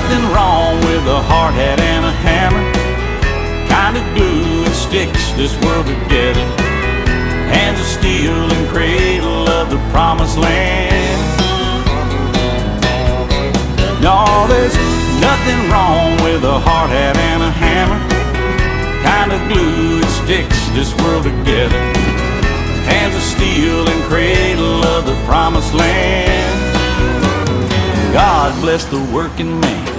nothing wrong with a hard hat and a hammer. Kind of glue that sticks this world together. Hands of steel and cradle of the promised land. No, there's nothing wrong with a hard hat and a hammer. Kind of glue that sticks this world together. Hands of steel and cradle of the promised land. God bless the working man